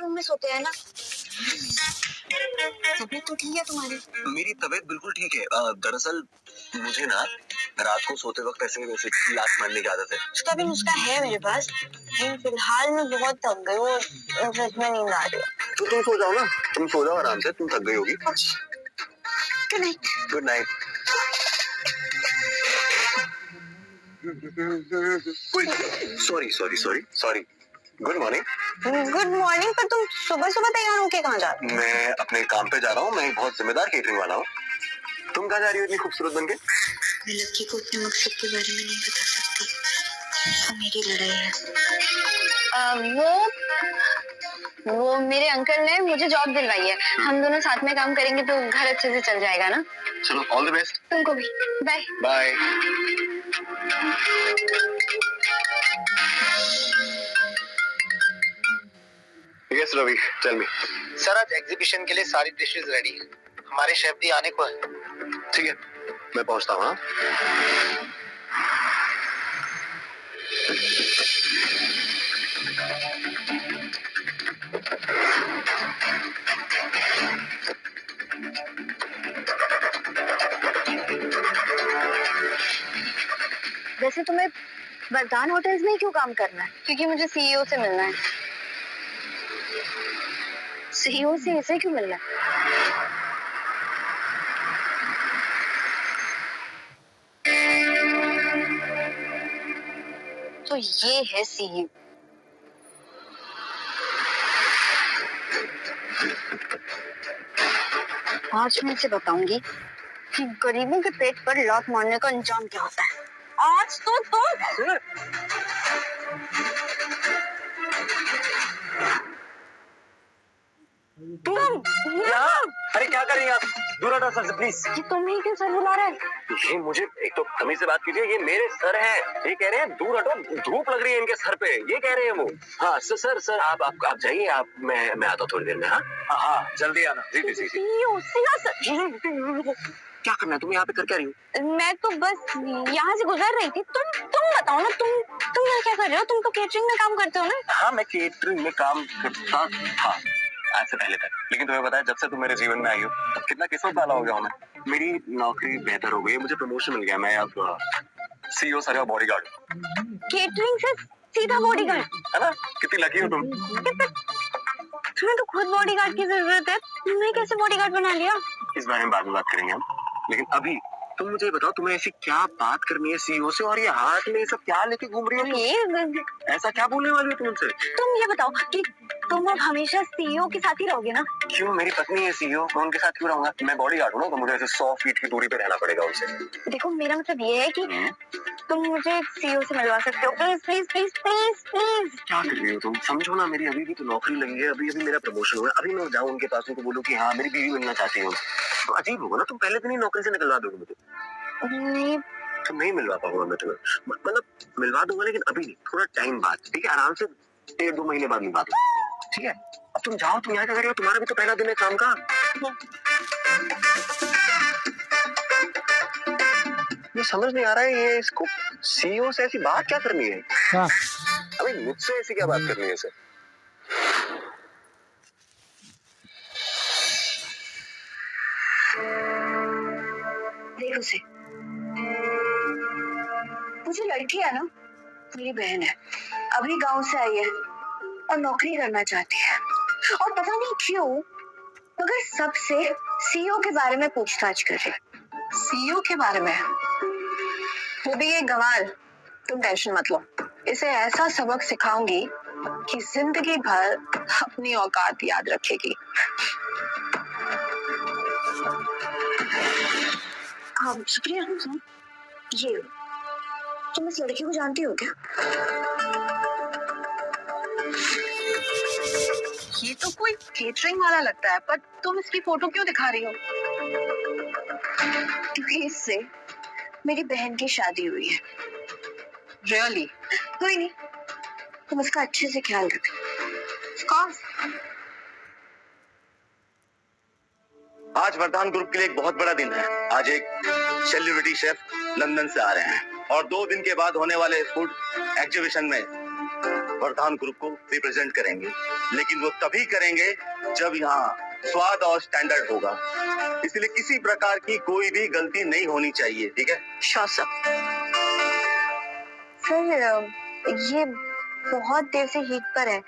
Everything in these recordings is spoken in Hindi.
रूम में सोते हैं ना। तबीयत तो ठीक है तुम्हारी? मेरी तबीयत बिल्कुल ठीक है। दरअसल मुझे ना रात को सोते वक्त ऐसे वैसे लात मारने की आदत है। उसका भी नुस्खा है मेरे पास, लेकिन फिलहाल मैं बहुत थक गई हूँ, सच में नींद आ रही है। तो तुम सो जाओ ना, तुम सो जाओ आराम से, तुम थक गई होगी। Good night. Good night. Sorry sorry sorry sorry. Good morning. Good morning, पर तुम सुबह सुबह तैयार होके कहाँ जा रहे हो? मैं अपने काम पे जा रहा हूँ, मैं एक बहुत जिम्मेदार केटरिंग वाला हूँ। तुम कहाँ जा रही हो इतनी खूबसूरत बनके? मैं लक्की को अपने मकसद के बारे में नहीं बता सकती, तो मेरी लड़ाई है। वो मेरे अंकल ने मुझे जॉब दिलवाई है, हम दोनों साथ में काम करेंगे तो घर अच्छे से चल जाएगा ना। चलो ऑल द बेस्ट। तुमको भी bye bye. Yes Ravi, tell me. Sir आज एग्जीबिशन के लिए सारी डिशेस रेडी हैं, हमारे शेफ भी आने को है। ठीक है, मैं पहुंचता हूँ। वैसे तुम्हें वरदान होटल्स में क्यों काम करना है? क्योंकि मुझे सीईओ से मिलना है। सीईओ से ऐसे क्यों मिलना है? तो ये है सीईओ। आज मैं इसे बताऊंगी कि गरीबों के पेट पर लात मारने का अंजाम क्या होता है। आज तो तुम अरे क्या कर रही हैं आप? दूर हटो सर से प्लीज। ये तुम ही क्यों सर बुला रहे हैं? ये मुझे एक तो तमीज से बात कीजिए, ये मेरे सर हैं। ये कह रहे हैं दूर हटो, धूप लग रही है इनके सर पे, ये कह रहे हैं वो। हाँ सर सर आप जाइए, आप मैं आता हूँ थोड़ी देर में। हाँ हाँ जल्दी आना। जी जी जी। सीईओ सर, क्या करना है तुम यहाँ पे, कर क्या रही हो? मैं तो बस यहाँ से गुजर रही थी। तुम बताओ ना, तुम यहाँ क्या कर रहे हो? तुम तो केटरिंग में काम करते हो ना? हाँ मैं केटरिंग में काम करता था आज से पहले तक, लेकिन तुम्हें पता है जब से तुम मेरे जीवन में आई हो तब कितना किस्मत वाला हो गया हूँ मैं। मेरी नौकरी बेहतर हो गई, मुझे प्रमोशन मिल गया, मैं अब सीईओ सर का बॉडीगार्ड हूँ। केटरिंग से सीधा बॉडीगार्ड है ना? कितनी लकी हो तुम। तुम्हें तो खुद बॉडीगार्ड की जरूरत है, तुमने कैसे बॉडीगार्ड बना लिया? इस बारे में बाद में बात करेंगे हम, लेकिन अभी तुम मुझे बताओ तुम्हें ऐसी क्या बात करनी है सीईओ से, और ये हाथ में ये सब क्या लेके घूम रही हो? ऐसा क्या बोलने वाली हो तुम उनसे? तुम ये बताओ कि तुम अब हमेशा सीईओ के साथ ही रहोगे ना? क्यों, मेरी पत्नी है सीईओ, मैं उनके साथ क्यों रहूंगा? मैं बॉडीगार्ड हूँ ना, तो मुझे ऐसे 100 फीट की दूरी पे रहना पड़ेगा उनसे। देखो मेरा मतलब ये है कि तुम मुझे सीईओ से मिलवा सकते हो, please please please please please. क्या कर रही हो तुम? समझो ना, मेरी अभी भी तो नौकरी लगी है, अभी अभी मेरा प्रमोशन हुआ है, अभी मैं जाऊँ उनके पास उनको बोलूँ कि हाँ मेरी बीवी मिलना चाहती हूँ, तो अजीब होगा ना। तुम पहले दिन ही नौकरी से निकलवा दोगे मुझे? नहीं तो नहीं मिलवा पाऊंगा मैं तुम्हें, मतलब मिलवा दूंगा लेकिन अभी नहीं, थोड़ा टाइम बाद, ठीक है? आराम से 1-2 महीने बाद मिलवा दूंगा, ठीक है? अब तुम जाओ, तुम यहाँ क्या कर रहे हो? तुम्हारा भी तो पहला दिन है काम का। ये समझ नहीं आ रहा है, ये इसको सीईओ से ऐसी बात क्या करनी है? हाँ। अबे मुझसे ऐसी क्या बात करनी है इसे? देख उसे, मुझे लड़की है ना, मेरी बहन है, अभी गांव से आई है और नौकरी करना चाहती है, और पता नहीं क्यों मगर सबसे सीईओ के बारे में पूछताछ कर रही है। सीईओ के बारे में? वो भी ये गंवार। तुम टेंशन मत लो, इसे ऐसा सबक सिखाऊंगी कि जिंदगी भर अपनी औकात याद रखेगी। सुप्रिया ये तुम इस लड़की को जानती हो क्या? ये तो कोई केटरिंग वाला लगता है, पर तुम इसकी फोटो क्यों दिखा रही हो? क्योंकि इससे मेरी बहन की शादी हुई है। रियली? कोई नहीं, तुम इसका अच्छे से ख्याल रखना। आज वरदान ग्रुप के लिए एक बहुत बड़ा दिन है। आज एक सेलिब्रिटी शेफ लंदन से आ रहे हैं और 2 दिन के बाद होने वाले फूड एग्जीबिशन में वरदान ग्रुप को रिप्रेजेंट करेंगे, लेकिन वो तभी करेंगे जब यहाँ स्वाद और स्टैंडर्ड होगा। इसलिए किसी प्रकार की कोई भी गलती नहीं होनी चाहिए, ठीक है? Sure sir. ये बहुत देर से हीट पर है,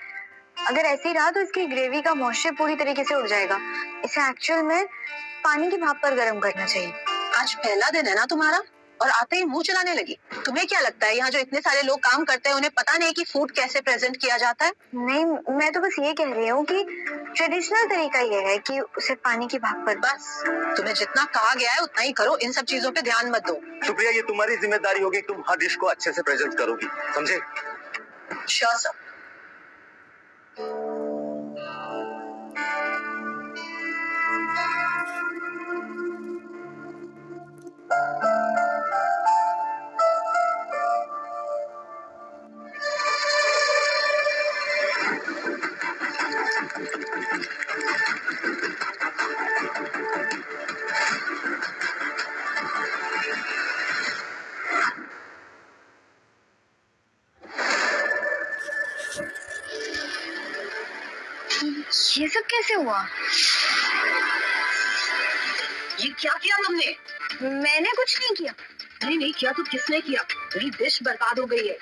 अगर ऐसे ही रहा तो इसकी ग्रेवी का मॉइस्चर पूरी तरीके से उड़ जाएगा। इसे एक्चुअल में पानी की भाप पर गर्म करना चाहिए। आज पहला दिन है ना तुम्हारा, और आते ही मुंह चलाने लगी। तुम्हें क्या लगता है यहाँ जो इतने सारे लोग काम करते हैं उन्हें पता नहीं कि फूड कैसे प्रेजेंट किया जाता है? नहीं, मैं तो बस ये कह रही हूँ कि ट्रेडिशनल तरीका ये है कि उसे पानी की भाप पर। बस तुम्हें जितना कहा गया है उतना ही करो, इन सब चीजों पे ध्यान मत दो। सुप्रिया, ये तुम्हारी जिम्मेदारी होगी, तुम हर डिश को अच्छे से प्रेजेंट करोगी, समझे? Sure sir. ये सब कैसे हुआ? ये क्या किया तुमने? मैंने कुछ नहीं किया। नहीं किया तो किसने किया? मेरी डिश बर्बाद हो गई है।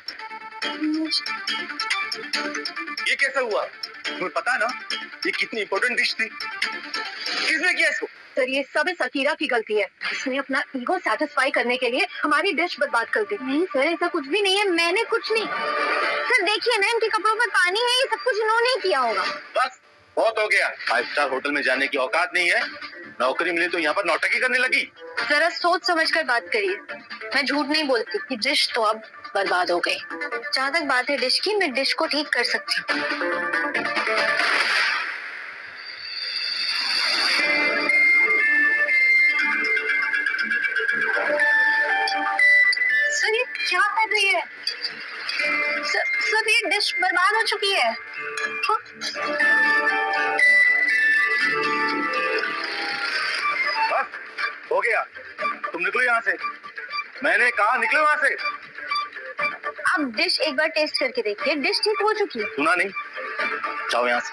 ये कैसे हुआ? तुम्हें पता है ना ये कितनी इंपॉर्टेंट डिश थी? किसने किया इसको? सर ये सब इस अकीरा की गलती है, इसने अपना ईगो सेटिस्फाई करने के लिए हमारी डिश बर्बाद कर दी। नहीं सर, ऐसा कुछ भी नहीं है, मैंने कुछ नहीं। सर देखिए ना, इनके कपड़ों पर पानी है, ये सब कुछ इन्होंने ही किया होगा। बस बहुत हो गया, 5 स्टार होटल में जाने की औकात नहीं है। नौकरी मिली तो यहाँ पर नौटंकी करने लगी। जरा सोच समझ कर बात करिए। मैं झूठ नहीं बोलती कि डिश तो अब बर्बाद हो गई। जहाँ तक बात है डिश की, मैं डिश को ठीक कर सकती हूँ। सर ये क्या कर रही है? सर ये डिश बर्बाद हो चुकी है। हाँ? बस हो गया, तुम निकलो यहाँ से। मैंने कहा निकलो यहाँ से। आप डिश एक बार टेस्ट करके देखिए, डिश ठीक हो चुकी है। सुना नहीं? जाओ यहाँ से।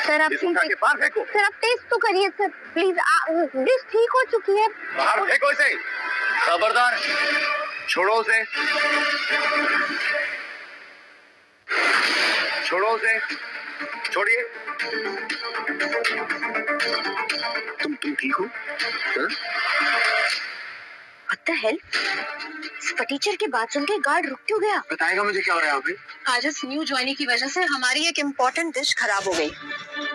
सर आप इसको उठा के बाहर फेंको। सर आप टेस्ट तो करिए सर प्लीज। डिश ठीक हो चुकी है। बाहर फेंको इसे। खबरदार, छोड़ो उसे, छोड़ो उसे, छोड़िए। तुम ठीक हो? What the hell? इस टीचर की बात सुन के गार्ड रुक क्यों गया? बताएगा मुझे क्या हो रहा है यहाँ पे? आज इस न्यू ज्वाइनी की वजह से हमारी एक इम्पोर्टेंट डिश खराब हो गई।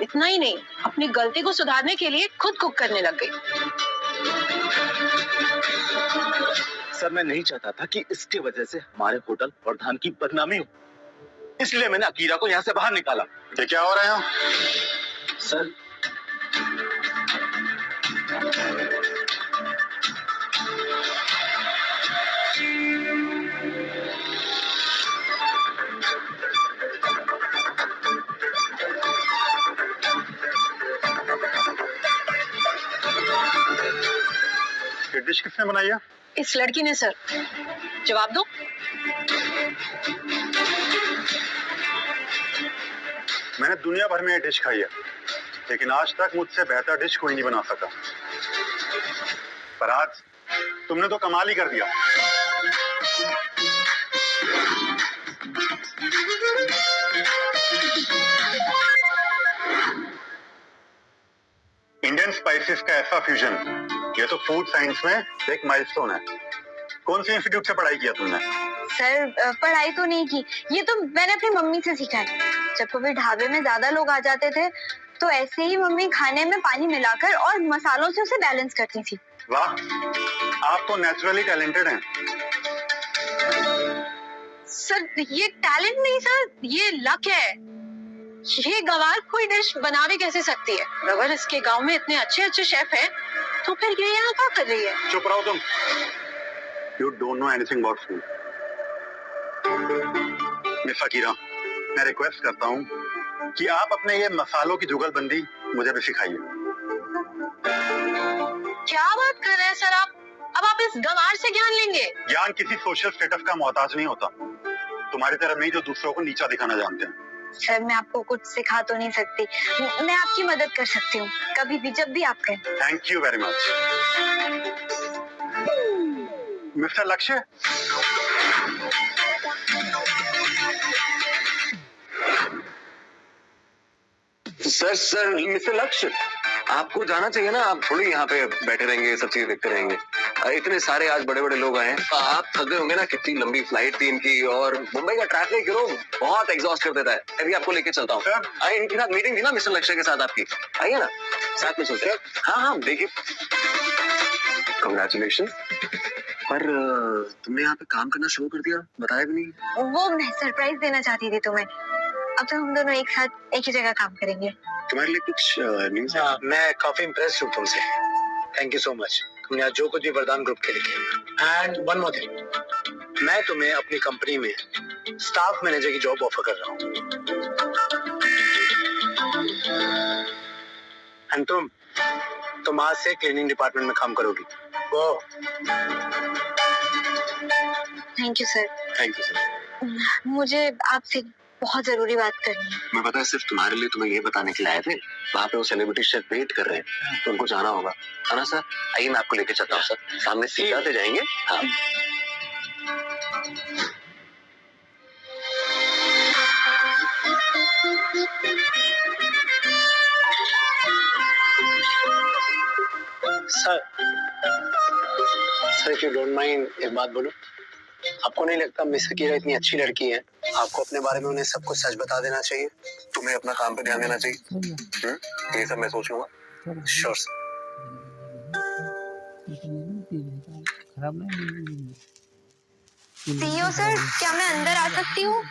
इतना ही नहीं, अपनी गलती को सुधारने के लिए खुद कुक करने लग गई। सर मैं नहीं चाहता था कि इसके वजह से हमारे होटल वरदान की बदनामी हो, इसलिए मैंने अकीरा को यहाँ से बाहर निकाला। ये क्या हो रहा है सर? ये डिश किसने बनाई है? इस लड़की ने सर। जवाब दो। मैंने दुनिया भर में ये डिश खाई है, लेकिन आज तक मुझसे बेहतर डिश कोई नहीं बना सका। पर आज तुमने तो कमाल ही कर दिया। इंडियन स्पाइसेस का ऐसा फ्यूजन, ये तो फूड साइंस में एक माइलस्टोन है। कौन से इंस्टीट्यूट से पढ़ाई किया तुमने? सर पढ़ाई तो नहीं की, ये तो मैंने अपनी मम्मी से सीखा है। जब कभी ढाबे में ज्यादा लोग आ जाते थे तो ऐसे ही मम्मी खाने में पानी मिलाकर और मसालों से उसे बैलेंस करती थी। वाह, आप तो नेचुरली टैलेंटेड हैं। सर ये टैलेंट नहीं सर, ये लक है। ये गवार कोई डिश बना भी कैसे सकती है? अगर इसके गांव में इतने अच्छे अच्छे शेफ हैं, तो फिर ये यहाँ क्या कर रही है? चुप रहो तुम। You don't know anything about food. Miss Akira, मैं रिक्वेस्ट करता हूँ कि आप अपने ये मसालों की जुगलबंदी मुझे भी सिखाइए। क्या बात कर रहे हैं सर आप? अब आप इस गंवार से ज्ञान लेंगे? ज्ञान किसी सोशल स्टेटस का मोहताज नहीं होता। तुम्हारी तरह नहीं जो दूसरों को नीचा दिखाना जानते हैं। सर मैं आपको कुछ सिखा तो नहीं सकती, मैं आपकी मदद कर सकती हूँ कभी भी जब भी आप कहें। Thank you very much. Mister लक्ष्य, सर मिस्टर लक्ष्य, आपको जाना चाहिए ना, आप थोड़ी यहाँ पे बैठे रहेंगे सब चीजें देखते रहेंगे। इतने सारे आज बड़े बड़े लोग आए हैं, आप थक गए होंगे ना, कितनी लंबी फ्लाइट थी इनकी, और मुंबई का ट्रैफिक बहुत एग्जॉस्ट कर देता है। अभी आपको लेके चलता हूँ। इनके साथ मीटिंग थी ना मिस्टर लक्ष्य के साथ आपकी, आइए ना साथ में चलते हैं। हाँ देखिए, कंग्रेचुलेशन। पर तुमने यहाँ पे काम करना शुरू कर दिया, बताया भी नहीं। वो मैं सरप्राइज देना चाहती थी तुम्हें। अब तो हम दोनों एक साथ एक ही जगह काम करेंगे। तुम्हारे लिए कुछ न्यूज़ है? मैं काफी इम्प्रेस हूँ तुमसे। Thank you so much. तुमने आज जो कुछ भी वरदान ग्रुप के लिए किया। एंड वन मोर थिंग, मैं तुम्हें अपनी कंपनी में स्टाफ मैनेजर की जॉब ऑफर कर रहा हूँ। एंड तुम आज से क्लीनिंग डिपार्टमेंट में काम करोगी। वो thank you sir. Thank you sir. मुझे आपसे बहुत जरूरी बात करनी है। मैं पता है सिर्फ तुम्हारे लिए तुम्हें ये बताने के लिए आए थे, वहाँ पे वो सेलिब्रिटी शेफ वेट कर रहे हैं, तो उनको जाना होगा, है ना सर? आइए मैं आपको लेके चलता हूँ सर, सामने सीधा से जाएंगे। हाँ sir, if you don't mind एक बात बोलूं, आपको नहीं लगता मिस अकीरा इतनी अच्छी लड़की है, आपको अपने बारे में उन्हें सब कुछ सच बता देना चाहिए? तुम्हें अपना काम पे ध्यान देना चाहिए। ये सब मैं सोच लूंगा। Sure sir. खराब नहीं। सीईओ सर, क्या मैं अंदर आ सकती हूँ?